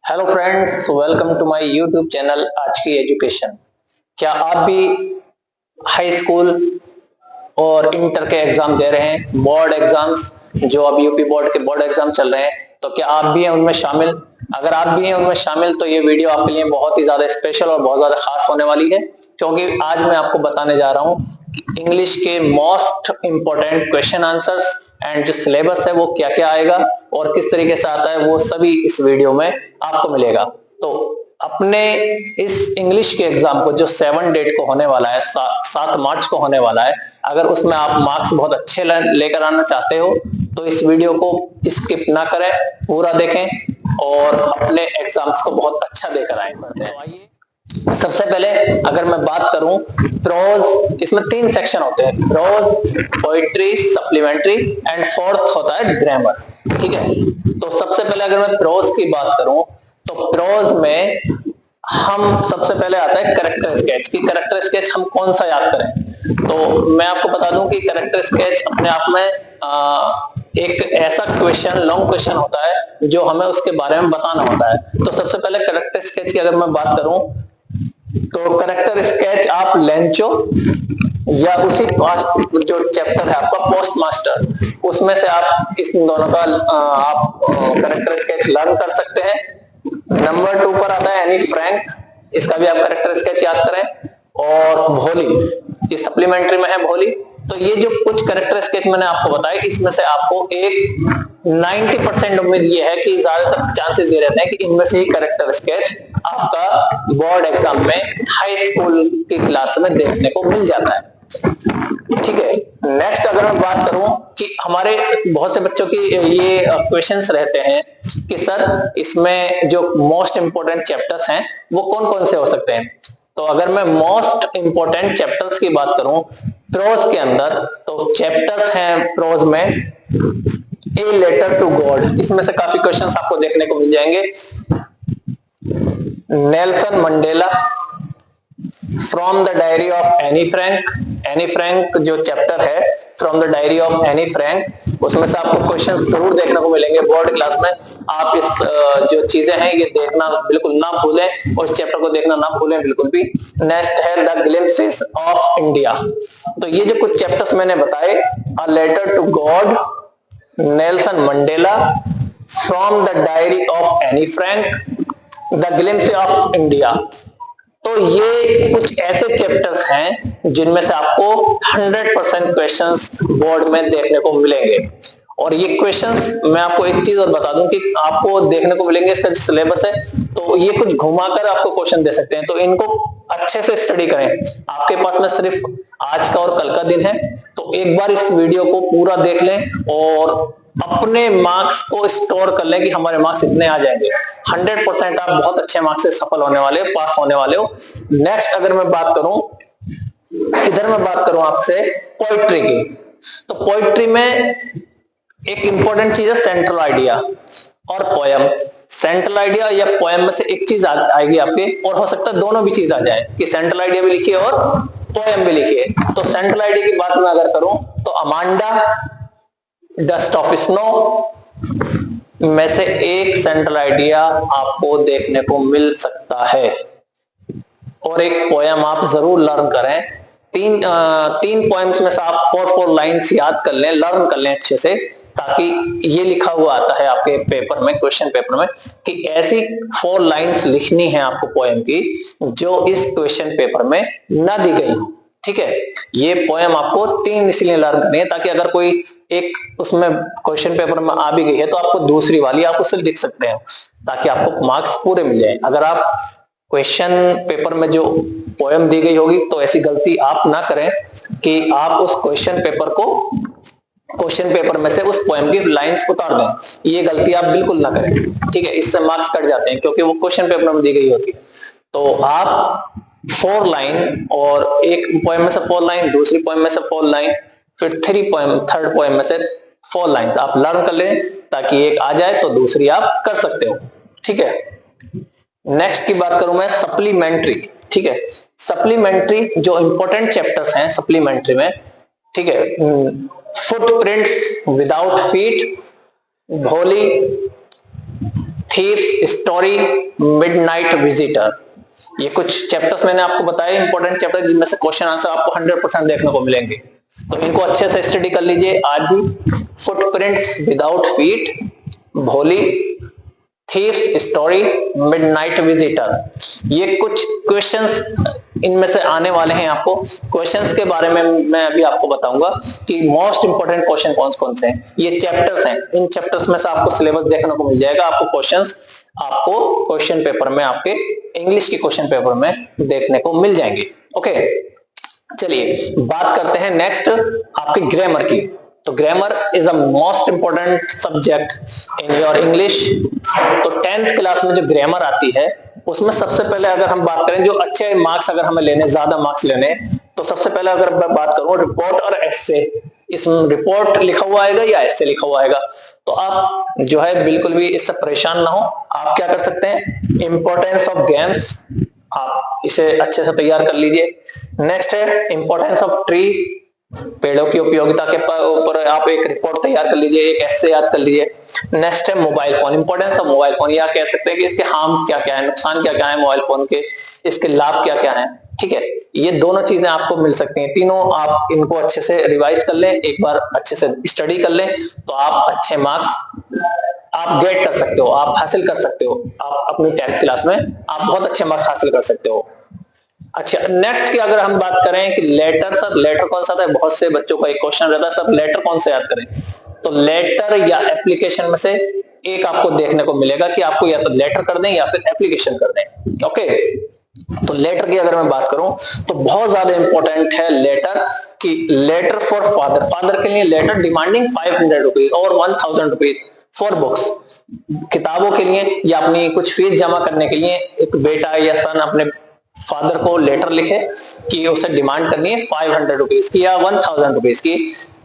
Hello friends, welcome to my YouTube channel आज की education. क्या आप भी हाई स्कूल और इंटर के एग्जाम दे रहे हैं, बोर्ड एग्जाम्स जो अब यूपी बोर्ड के बोर्ड एग्जाम चल रहे हैं, तो क्या आप भी हैं उनमें शामिल? अगर आप भी हैं उनमें शामिल तो ये वीडियो आपके लिए बहुत ही ज्यादा स्पेशल और बहुत ज्यादा खास होने वाली है, क्योंकि आज मैं आपको बताने जा रहा हूं इंग्लिश के most important question answers and जो सिलेबस है वो क्या क्या आएगा और किस तरीके से आता है, वो सभी इस वीडियो में आपको मिलेगा। तो अपने इस इंग्लिश के एग्जाम को जो 7 डेट को होने वाला है, 7 मार्च को होने वाला है, अगर उसमें आप मार्क्स बहुत अच्छे लेकर आना चाहते हो तो इस वीडियो को स्किप ना करें, पूरा देखें और अपने एग्जाम्स को बहुत अच्छा देकर आए। तो आइए, सबसे पहले अगर मैं बात करूं प्रोज, इसमें 3 सेक्शन होते हैं, prose, poetry, supplementary and fourth होता है ग्रामर। ठीक है, तो सबसे पहले अगर मैं प्रोज की बात करूं तो प्रोज में हम सबसे पहले आता है कैरेक्टर स्केच की। कैरेक्टर स्केच हम कौन सा याद करें? तो मैं आपको बता दूं कि कैरेक्टर स्केच अपने आप में एक ऐसा क्वेश्चन, लॉन्ग क्वेश्चन होता है जो हमें उसके बारे में बताना होता है। तो सबसे पहले कैरेक्टर स्केच की अगर मैं बात करूं तो कैरेक्टर स्केच आप लेंचो या उसी जो चैप्टर है आपका पोस्ट मास्टर, उसमें से आप इस दोनों का आप कैरेक्टर स्केच लर्न कर सकते हैं। नंबर 2 पर आता है एनी फ्रैंक, इसका भी आप कैरेक्टर स्केच याद करें। और भोली, ये सप्लीमेंट्री में है भोली। तो ये जो कुछ कैरेक्टर स्केच मैंने आपको बताया, इसमें से आपको एक 90% उम्मीद ये है कि ज्यादातर चांसेस ये रहते हैं कि इनमें से ही कैरेक्टर स्केच आपका बोर्ड एग्जाम में हाई स्कूल की क्लास में देखने को मिल जाता है। ठीक है, नेक्स्ट अगर मैं बात करूं कि हमारे बहुत से बच्चों की ये क्वेश्चंस रहते हैं कि सर इसमें जो मोस्ट इंपोर्टेंट चैप्टर्स हैं वो कौन कौन से हो सकते हैं। तो अगर मैं मोस्ट इंपोर्टेंट चैप्टर्स की बात करूं प्रोज के अंदर, तो चैप्टर्स हैं प्रोज में ए लेटर टू गॉड, इसमें से काफी क्वेश्चंस आपको देखने को मिल जाएंगे। Nelson Mandela, from the diary of Anne Frank, Anne Frank जो चैप्टर है from the diary of Anne Frank, उसमें से आपको क्वेश्चन जरूर देखने को मिलेंगे बोर्ड क्लास में। आप इस जो चीजें हैं ये देखना बिल्कुल ना भूलें और इस चैप्टर को देखना ना भूलें बिल्कुल भी। नेक्स्ट है द ग्लिम्पसेस ऑफ इंडिया। तो ये जो कुछ चैप्टर्स मैंने बताए, a letter to God, Nelson Mandela, from the diary of Anne Frank, the glimpses of India, तो ये कुछ ऐसे चैप्टर्स हैं जिनमें से आपको 100% क्वेश्चंस बोर्ड में देखने को मिलेंगे। और ये क्वेश्चंस मैं आपको एक चीज और बता दूं कि आपको देखने को मिलेंगे, इसका जो सिलेबस है तो ये कुछ घुमाकर आपको क्वेश्चन दे सकते हैं, तो इनको अच्छे से स्टडी करें। आपके पास में सिर्फ आज का और कल का दिन है, तो एक बार इस वीडियो को पूरा देख लें और अपने मार्क्स को स्टोर कर लें कि हमारे मार्क्स इतने आ जाएंगे। 100% आप बहुत अच्छे मार्क्स से सफल होने वाले हो, पास होने वाले हो। नेक्स्ट अगर मैं बात करूं, इधर मैं बात करूं आपसे पोइट्री की, तो पोइट्री में एक इंपॉर्टेंट चीज है सेंट्रल आइडिया और पोयम। सेंट्रल आइडिया या पोयम में से एक चीज आएगी आपके, और हो सकता है दोनों भी चीज आ जाए कि सेंट्रल आइडिया भी लिखिए और पोयम भी लिखिए। तो सेंट्रल आइडिया की बात मैं अगर करूं तो अमांडा, डस्ट ऑफ स्नो में से एक सेंट्रल आइडिया आपको देखने को मिल सकता है। और एक पोयम आप जरूर लर्न करें। तीन पोएम्स में से आप 4 लाइंस याद कर लें, लर्न कर लें अच्छे से, ताकि ये लिखा हुआ आता है आपके पेपर में, क्वेश्चन पेपर में, कि ऐसी 4 लाइंस लिखनी है आपको पोएम की जो इस क्वेश्चन पेपर में ना दी गई हो। ठीक है, ये पोएम आपको 3 इसलिए लर्न करनी है ताकि अगर कोई एक उसमें क्वेश्चन पेपर में आ भी गई है तो आपको दूसरी वाली आप उससे लिख सकते हैं, ताकि आपको मार्क्स पूरे मिल जाए। अगर आप क्वेश्चन पेपर में जो पोएम दी गई होगी तो ऐसी गलती आप ना करें कि आप उस क्वेश्चन पेपर को, क्वेश्चन पेपर में से उस पोएम की लाइंस उतार दें। ये गलती आप बिल्कुल ना करें, ठीक है, इससे मार्क्स कट जाते हैं क्योंकि वो क्वेश्चन पेपर में दी गई होती है। तो आप 4 लाइन, और एक पोएम में से 4 लाइन, दूसरी पोएम में से 4 लाइन, फिर थर्ड पोएम में से 4 लाइन आप लर्न कर लें ताकि एक आ जाए तो दूसरी आप कर सकते हो। ठीक है, नेक्स्ट की बात करूं मैं सप्लीमेंट्री। ठीक है, सप्लीमेंट्री जो इंपॉर्टेंट चैप्टर्स हैं सप्लीमेंट्री में, ठीक है, फुटप्रिंट्स विदाउट फीट, भोली, थीव्स स्टोरी, मिडनाइट विजिटर। ये कुछ चैप्टर्स मैंने आपको बताया, इंपॉर्टेंट चैप्टर, जिनमें से क्वेश्चन आंसर आपको 100% देखने को मिलेंगे। तो इनको अच्छे से स्टडी कर लीजिए आज ही। फुटप्रिंट्स विदाउट फीट, भोली, थीव्स स्टोरी, मिडनाइट विजिटर, ये कुछ क्वेश्चंस इनमें से आने वाले हैं। आपको क्वेश्चंस के बारे में मैं अभी आपको बताऊंगा कि मोस्ट इंपोर्टेंट क्वेश्चन कौन कौन से हैं। ये चैप्टर्स हैं, इन चैप्टर्स में से आपको सिलेबस देखने को मिल जाएगा। आपको क्वेश्चंस आपको क्वेश्चन पेपर में, आपके इंग्लिश के क्वेश्चन पेपर में देखने को मिल जाएंगे। ओके, चलिए बात करते हैं नेक्स्ट आपकी ग्रामर की। तो grammar is a most important subject in your English. तो 10th क्लास में जो ग्रामर आती है उसमें सबसे पहले अगर हम बात करें, जो अच्छे मार्क्स अगर हमें लेने, ज्यादा मार्क्स लेने, तो सबसे पहले अगर मैं बात करूं रिपोर्ट और एस्से, इसमें रिपोर्ट लिखा हुआ आएगा या एस्से लिखा हुआ आएगा। तो आप जो है बिल्कुल भी इससे परेशान ना हो। आप क्या कर सकते हैं, इंपॉर्टेंस ऑफ गेम्स, आप इसे अच्छे से तैयार कर लीजिए। नेक्स्ट है इंपॉर्टेंस ऑफ ट्री, पेड़ों की उपयोगिता के ऊपर आप एक रिपोर्ट तैयार कर लीजिए, एक एस्से याद कर लीजिए। नेक्स्ट है mobile phone, importance of mobile phone, या कह सकते हैं कि इसके हार्म क्या क्या है, नुकसान क्या क्या है मोबाइल फोन के, इसके लाभ क्या क्या है। ठीक है, ये दोनों चीजें आपको मिल सकती हैं, तीनों आप इनको अच्छे से रिवाइज कर लें, एक बार अच्छे से स्टडी कर लें, तो आप अच्छे मार्क्स आप गेट कर सकते हो, आप हासिल कर सकते हो। आप अपनी 10th क्लास में आप बहुत अच्छे मार्क्स हासिल कर सकते हो। अच्छा, नेक्स्ट की अगर हम बात करें कि लेटर, सर लेटर कौन सा था, बहुत से बच्चों का एक क्वेश्चन रहता है, सर लेटर कौन सा याद करें। तो लेटर या एप्लीकेशन में से एक आपको देखने को मिलेगा कि आपको या तो लेटर कर दें या फिर एप्लीकेशन कर दें। ओके, तो लेटर की अगर मैं बात करूं तो बहुत ज्यादा इंपॉर्टेंट है लेटर की। लेटर फॉर फादर, फादर के लिए लेटर डिमांडिंग 500 रुपीज और 1000 रुपीज फॉर बुक्स, किताबों के लिए या अपनी कुछ फीस जमा करने के लिए एक बेटा या सन अपने फादर को लेटर लिखे कि उसे डिमांड करनी है 500 रुपीज की या 1000 रुपीज की,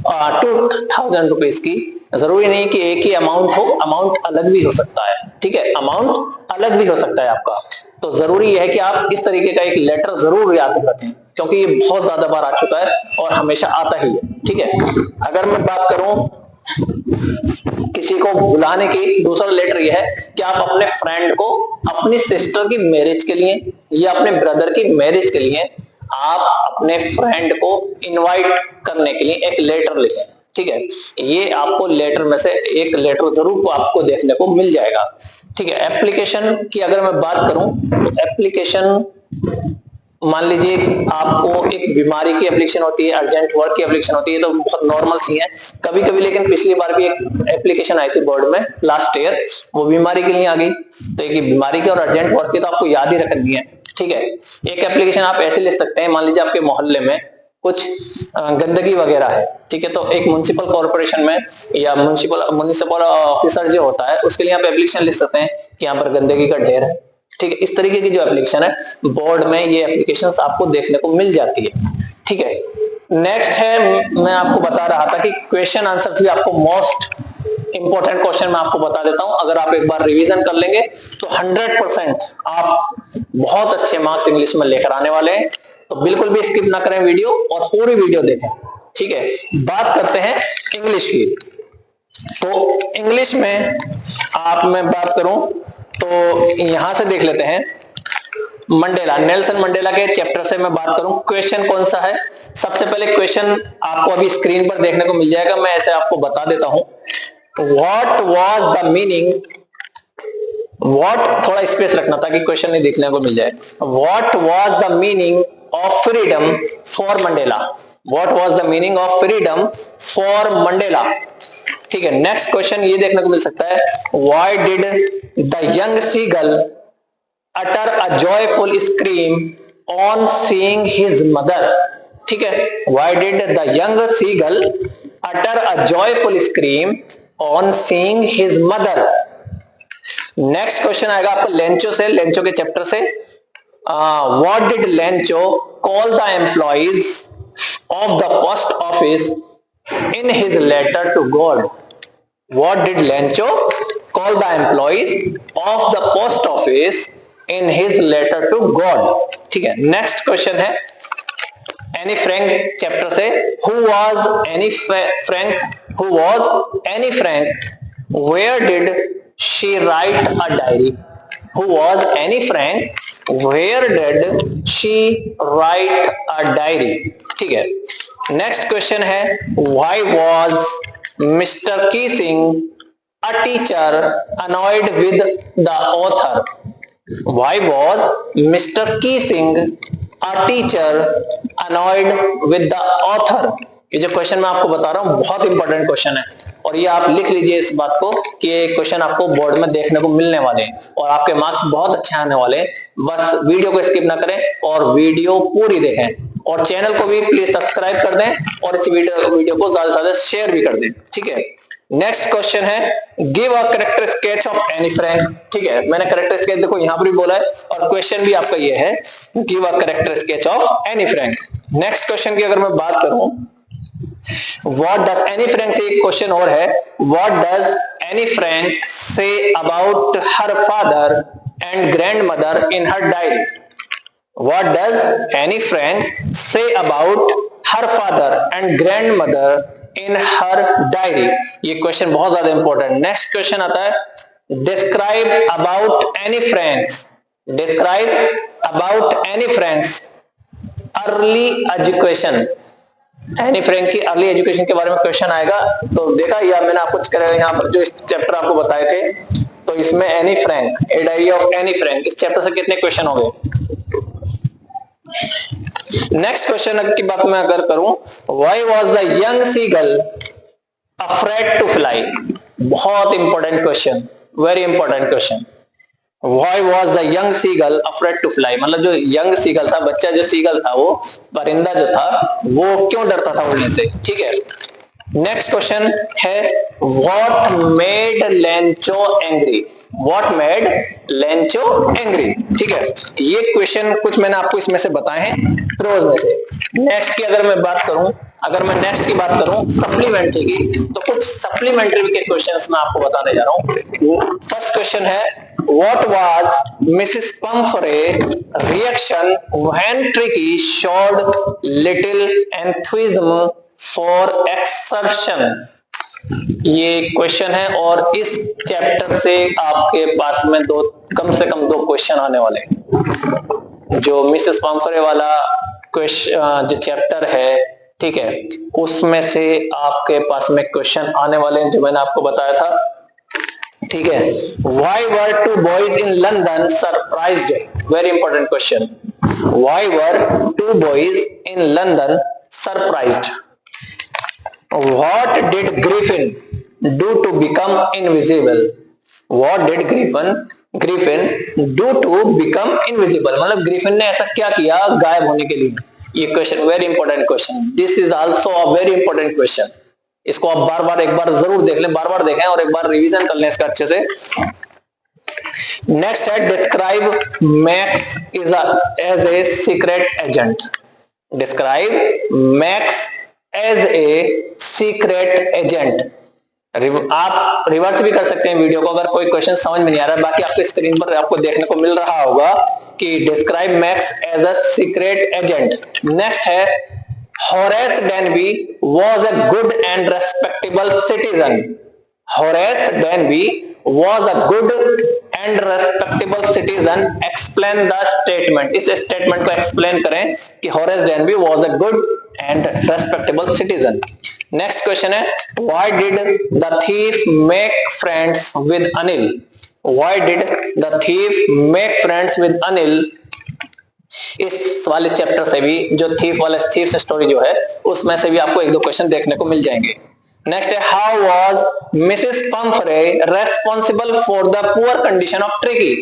2000 रुपीज की। जरूरी नहीं कि एक ही अमाउंट हो, अमाउंट अलग भी हो सकता है। ठीक है, अमाउंट अलग भी हो सकता है आपका। तो जरूरी है कि आप इस तरीके का एक लेटर जरूर याद रखें, क्योंकि ये बहुत ज्यादा बार आ चुका है और हमेशा आता ही है। ठीक है, अगर मैं बात करूं किसी को बुलाने की, दूसरा लेटर यह है कि आप अपने फ्रेंड को अपनी सिस्टर की मैरिज के लिए या अपने ब्रदर की मैरिज के लिए आप अपने फ्रेंड को इनवाइट करने के लिए एक लेटर लिखें। ठीक है, ये आपको लेटर में से एक लेटर जरूर को आपको देखने को मिल जाएगा। ठीक है, एप्लीकेशन की अगर मैं बात करूं तो एप्लीकेशन, मान लीजिए आपको एक बीमारी की एप्लीकेशन होती है, अर्जेंट वर्क की एप्लीकेशन होती है, तो बहुत नॉर्मल सी है कभी कभी। लेकिन पिछली बार भी एक एप्लीकेशन आई थी बोर्ड में लास्ट ईयर, वो बीमारी के लिए आ गई। तो एक बीमारी की और अर्जेंट वर्क की तो आपको याद ही रखनी है। ठीक है, एक एप्लीकेशन आप ऐसे लिख सकते हैं, मान लीजिए आपके मोहल्ले में कुछ गंदगी वगैरह है। ठीक है, तो एक म्युनिसिपल कॉर्पोरेशन में या म्युनिसिपल ऑफिसर जो होता है उसके लिए आप एप्लीकेशन लिख सकते हैं कि यहाँ पर गंदगी का ढेर है। ठीक है, इस तरीके की जो एप्लीकेशन है बोर्ड में, ये एप्लीकेशंस आपको देखने को मिल जाती है। ठीक है, नेक्स्ट है, मैं आपको बता रहा था कि क्वेश्चन आंसर्स भी आपको मोस्ट इंपॉर्टेंट क्वेश्चन मैं आपको बता देता हूं। अगर आप एक बार रिवीजन कर लेंगे तो 100% आप बहुत अच्छे मार्क्स इंग्लिश में लेकर आने वाले हैं। तो बिल्कुल भी स्किप ना करें वीडियो और पूरी वीडियो देखें। ठीक है, बात करते हैं इंग्लिश की। तो इंग्लिश में मैं बात करूं तो यहां से देख लेते हैं, मंडेला, नेल्सन मंडेला के चैप्टर से मैं बात करूं, क्वेश्चन कौन सा है। सबसे पहले क्वेश्चन आपको अभी स्क्रीन पर देखने को मिल जाएगा, मैं ऐसे आपको बता देता हूं। What was the meaning, what थोड़ा स्पेस रखना ताकि क्वेश्चन नहीं देखने को मिल जाए। What was the meaning of freedom for Mandela, what was the meaning of freedom for Mandela. ठीक है, नेक्स्ट क्वेश्चन ये देखने को मिल सकता है, why did the young seagull utter a joyful scream on seeing his mother। ठीक है, why did the young seagull utter a joyful scream on seeing his mother। Next question आएगा आपका लेंचो से, लेंचो के चैप्टर से, what did Lencho call the employees of the post office in his letter to God। what did Lencho call the employees of the post office in his letter to God। ठीक है, next question है Anne Frank chapter से, who was Annie Frank, who was Annie Frank, where did she write a diary? Who was Annie Frank? Where did she write a diary? ठीक है. Next question है, why was Mr. Keesing a teacher annoyed with the author? Why was Mr. Keesing a teacher annoyed with the author? ये जो question मैं आपको बता रहा हूं बहुत इंपॉर्टेंट क्वेश्चन है, और ये आप लिख लीजिए इस बात को कि ये क्वेश्चन आपको बोर्ड में देखने को मिलने वाले हैं और आपके मार्क्स बहुत अच्छे आने वाले हैं. बस वीडियो को स्किप ना करें और वीडियो पूरी देखें, और चैनल को भी प्लीज सब्सक्राइब कर दें और इस वीडियो को ज्यादा से ज्यादा शेयर भी कर दें. ठीक है. नेक्स्ट क्वेश्चन है, give a character sketch of Anne Frank. ठीक है, मैंने कैरेक्टर स्केच देखो यहां पर भी बोला है और क्वेश्चन भी आपका ये है, give a character sketch of Anne Frank. Next question की अगर मैं बात करूं, What does Annie Frank say? Question और है, What does Annie Frank say about her father and grandmother in her diary? What does Annie Frank say about her father and grandmother in her diary? ये question बहुत ज्यादा important. Next question आता है, Describe about Annie Frank's. Describe about Annie Frank's early education. Anne Frank की early education के बारे में question आएगा. तो देखा, या मैंने आपको यहाँ पर जो चैप्टर आपको बताए थे, तो इसमें Anne Frank, a diary of Anne Frank, इस चैप्टर से कितने क्वेश्चन हो गए. नेक्स्ट क्वेश्चन की बात मैं अगर करूं, why was the young seagull afraid to fly? बहुत important question, very important question. Why was the young seagull afraid to fly? मतलब जो यंग सीगल था, बच्चा जो सीगल था, वो परिंदा जो था, वो क्यों डरता था उड़ने से. ठीक है. नेक्स्ट क्वेश्चन है, What made Lencho angry? What made Lencho angry? ठीक है. ये क्वेश्चन कुछ मैंने आपको इसमें से बताए हैं प्रोज में से. नेक्स्ट की अगर मैं बात करूं, सप्लीमेंट्री की, तो कुछ सप्लीमेंट्री के क्वेश्चंस मैं आपको बताने जा रहा हूं. फर्स्ट क्वेश्चन है, What was Mrs. Pumphrey reaction when Tricky showed little enthusiasm for exertion? ये क्वेश्चन है और इस चैप्टर से आपके पास में कम से कम दो क्वेश्चन आने वाले हैं. जो मिसेस पम्फरे वाला क्वेश्चन जो चैप्टर है, ठीक है, उसमें से आपके पास में क्वेश्चन आने वाले हैं जो मैंने आपको बताया था. ठीक है. Why were two boys in London surprised? Very important question. Why were two boys in London surprised? What did Griffin do to become invisible? What did Griffin do to become invisible? मतलब Griffin ने ऐसा क्या किया गायब होने के लिए? ये question very important question. This is also a very important question. इसको आप बार बार एक बार जरूर देख लें, बार बार देखें और एक बार रिवीजन कर लें इसका अच्छे से. नेक्स्ट है, describe Max as a secret agent. Describe Max as a secret agent. आप रिवर्स भी कर सकते हैं वीडियो को अगर कोई क्वेश्चन समझ में नहीं आ रहा है. बाकी आपके स्क्रीन पर आपको देखने को मिल रहा होगा कि describe Max as a secret agent. Next है, Horace Denby was a good and respectable citizen. Horace Denby was a good and respectable citizen. Explain the statement. इस statement को explain करें कि Horace Denby was a good and respectable citizen. Next question है, why did the thief make friends with Anil? Why did the thief make friends with Anil? इस वाले chapter से भी जो थीफ स्टोरी जो है उसमें से भी आपको एक दो क्वेश्चन देखने को मिल जाएंगे. नेक्स्ट है, how was Mrs Pumphrey responsible for the poor condition of Tricki?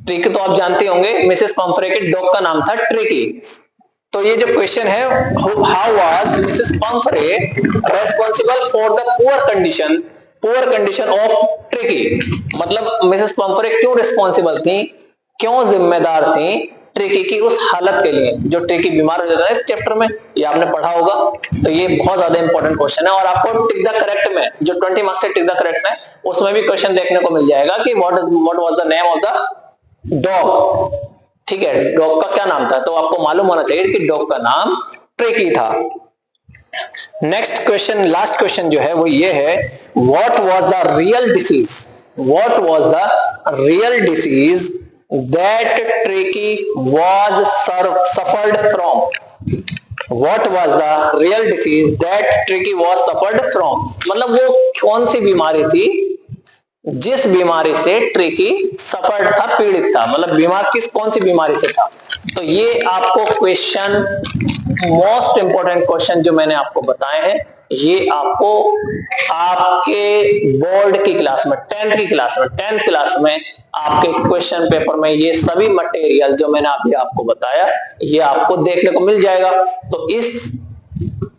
Tricki तो आप जानते होंगे, मिसेस पम्फरे के डॉग का नाम था ट्रिकी. तो ये जो क्वेश्चन है, how was Mrs Pumphrey responsible for the poor condition of Tricki? मतलब मिसेस पम्फरे क्यों रिस्पॉन्सिबल थी, क्यों जिम्मेदार थी ट्रिकी की उस हालत के लिए जो ट्रिकी बीमार हो जाता है. इस चैप्टर में ये आपने पढ़ा होगा. तो ये बहुत ज्यादा इंपॉर्टेंट क्वेश्चन है और आपको टिक द करेक्ट में जो 20 मार्क्स से टिक द करेक्ट में उसमें भी क्वेश्चन देखने को मिल जाएगा कि what was the name of the dog. ठीक है, डॉग का क्या नाम था, तो आपको मालूम होना चाहिए कि डॉग का नाम ट्रिकी था. नेक्स्ट क्वेश्चन, लास्ट क्वेश्चन जो है वो ये है, what was the real disease? What was the real disease that tricky was suffered from, what was the real disease that tricky was suffered from, मतलब वो कौन सी बीमारी थी जिस बीमारी से ट्रिकी सफर्ड था, पीड़ित था, मतलब बीमार कौन सी बीमारी से था। तो ये आपको क्वेश्चन, मोस्ट इंपॉर्टेंट क्वेश्चन जो मैंने आपको बताए हैं, ये आपको आपके बोर्ड की क्लास में, 10th क्लास में आपके क्वेश्चन पेपर में ये सभी मटेरियल जो मैंने अभी आपको बताया ये आपको देखने को मिल जाएगा। तो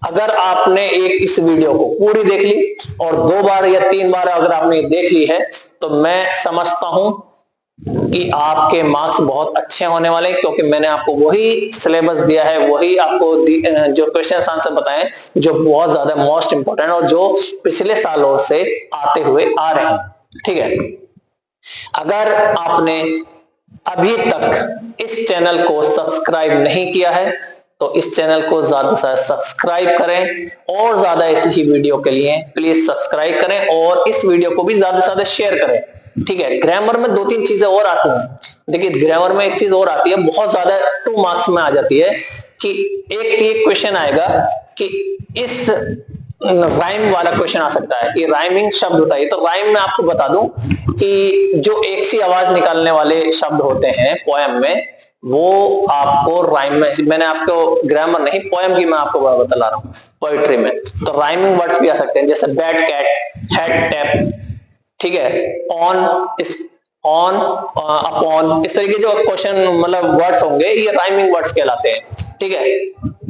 अगर आपने इस वीडियो को पूरी देख ली और 2 बार या 3 बार अगर आपने देख ली है तो मैं समझता हूं कि आपके मार्क्स बहुत अच्छे होने वाले हैं, क्योंकि मैंने आपको वही सिलेबस दिया है, वही आपको जो क्वेश्चन आंसर बताए जो बहुत ज्यादा मोस्ट इंपोर्टेंट और जो पिछले सालों से आते हुए आ रहे हैं। ठीक है, अगर आपने अभी तक इस चैनल को सब्सक्राइब नहीं किया है तो इस चैनल को ज्यादा से ज्यादा सब्सक्राइब करें और ज्यादा ऐसी ही वीडियो के लिए प्लीज सब्सक्राइब करें और इस वीडियो को भी ज्यादा से ज्यादा शेयर करें। ठीक है, ग्रामर में 2-3 चीजें और आती हैं। देखिए ग्रामर में एक चीज और आती है, बहुत ज्यादा 2 मार्क्स में आ जाती है कि एक क्वेश्चन आएगा कि इस राइम वाला क्वेश्चन आ सकता है कि राइमिंग शब्द होता है। तो राइम में आपको बता दूं कि जो एक सी आवाज निकालने वाले शब्द होते हैं पोएम में, वो आपको राइम में, मैंने आपको ग्रामर नहीं पोएम की मैं आपको बता रहा हूँ, पोएट्री में तो राइमिंग वर्ड्स भी आ सकते हैं, जैसे बैड कैट, हेड टैप, ठीक है, ऑन अपॉन, इस तरीके जो क्वेश्चन मतलब वर्ड्स होंगे ये राइमिंग वर्ड्स कहलाते हैं। ठीक है,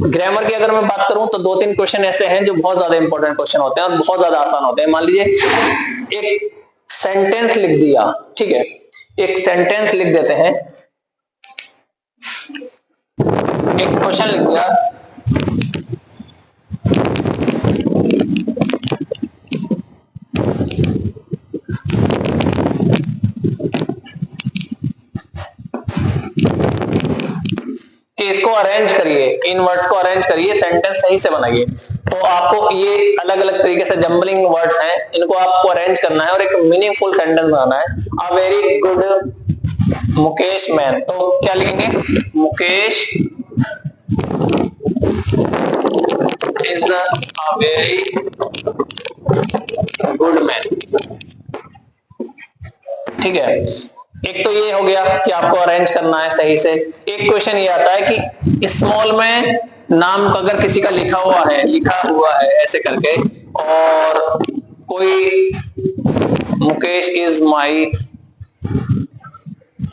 ग्रामर की अगर मैं बात करूं तो 2-3 क्वेश्चन ऐसे हैं जो बहुत ज्यादा इंपॉर्टेंट क्वेश्चन होते हैं और बहुत ज्यादा आसान होते हैं। मान लीजिए एक सेंटेंस लिख दिया, ठीक है, एक सेंटेंस लिख देते हैं, एक क्वेश्चन लिख दिया, कि इसको अरेंज करिए, इन वर्ड्स को अरेंज करिए, सेंटेंस सही से बनाइए। तो आपको ये अलग अलग तरीके से जंबलिंग वर्ड्स हैं, इनको आपको अरेंज करना है और एक मीनिंगफुल सेंटेंस बनाना है। A very good Mukesh man, तो क्या लिखेंगे, Mukesh is a very good man. ठीक है, एक तो ये हो गया कि आपको अरेंज करना है सही से। एक क्वेश्चन ये आता है कि स्मॉल में नाम अगर किसी का लिखा हुआ है ऐसे करके, और कोई मुकेश इज माई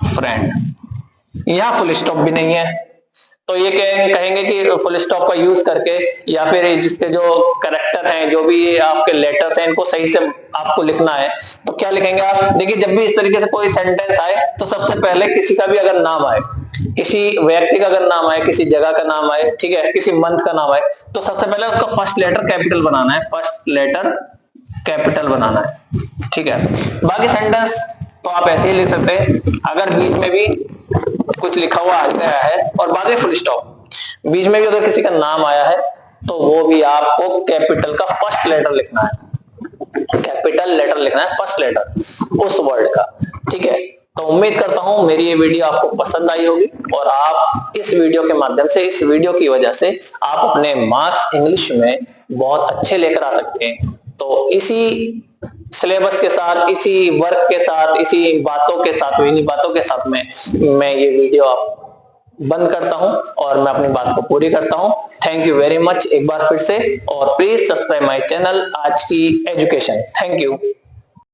फ्रेंड, यहां फुल स्टॉप भी नहीं है, तो ये कहेंगे कि फुल स्टॉप का यूज करके या फिर जिसके जो कैरेक्टर हैं, जो भी आपके लेटर्स हैं, इनको सही से आपको लिखना है। तो क्या लिखेंगे आप, देखिए जब भी इस तरीके से कोई सेंटेंस आए तो सबसे पहले किसी का भी अगर नाम आए, किसी व्यक्ति का अगर नाम आए, किसी जगह का नाम आए, ठीक है, किसी मंथ का नाम आए, तो सबसे पहले उसका फर्स्ट लेटर कैपिटल बनाना है, फर्स्ट लेटर कैपिटल बनाना है। ठीक है, बाकी सेंटेंस तो आप ऐसे ही लिख सकते हैं, अगर बीच में भी कुछ लिखा हुआ आ गया है और बाद में फुल स्टॉप, बीच में भी अगर किसी का नाम आया है तो वो भी आपको कैपिटल का फर्स्ट लेटर लिखना है, कैपिटल लेटर लिखना है, फर्स्ट लेटर उस वर्ड का। ठीक है, तो उम्मीद करता हूं मेरी ये वीडियो आपको पसंद आई होगी और आप इस वीडियो के माध्यम से, इस वीडियो की वजह से आप अपने मार्क्स इंग्लिश में बहुत अच्छे लेकर आ सकते हैं। तो इसी सिलेबस के साथ, इसी वर्क के साथ, इसी बातों के साथ, इन्हीं बातों के साथ में मैं ये वीडियो बंद करता हूं और मैं अपनी बात को पूरी करता हूं। थैंक यू वेरी मच एक बार फिर से, और प्लीज सब्सक्राइब माय चैनल आज की एजुकेशन। Thank you.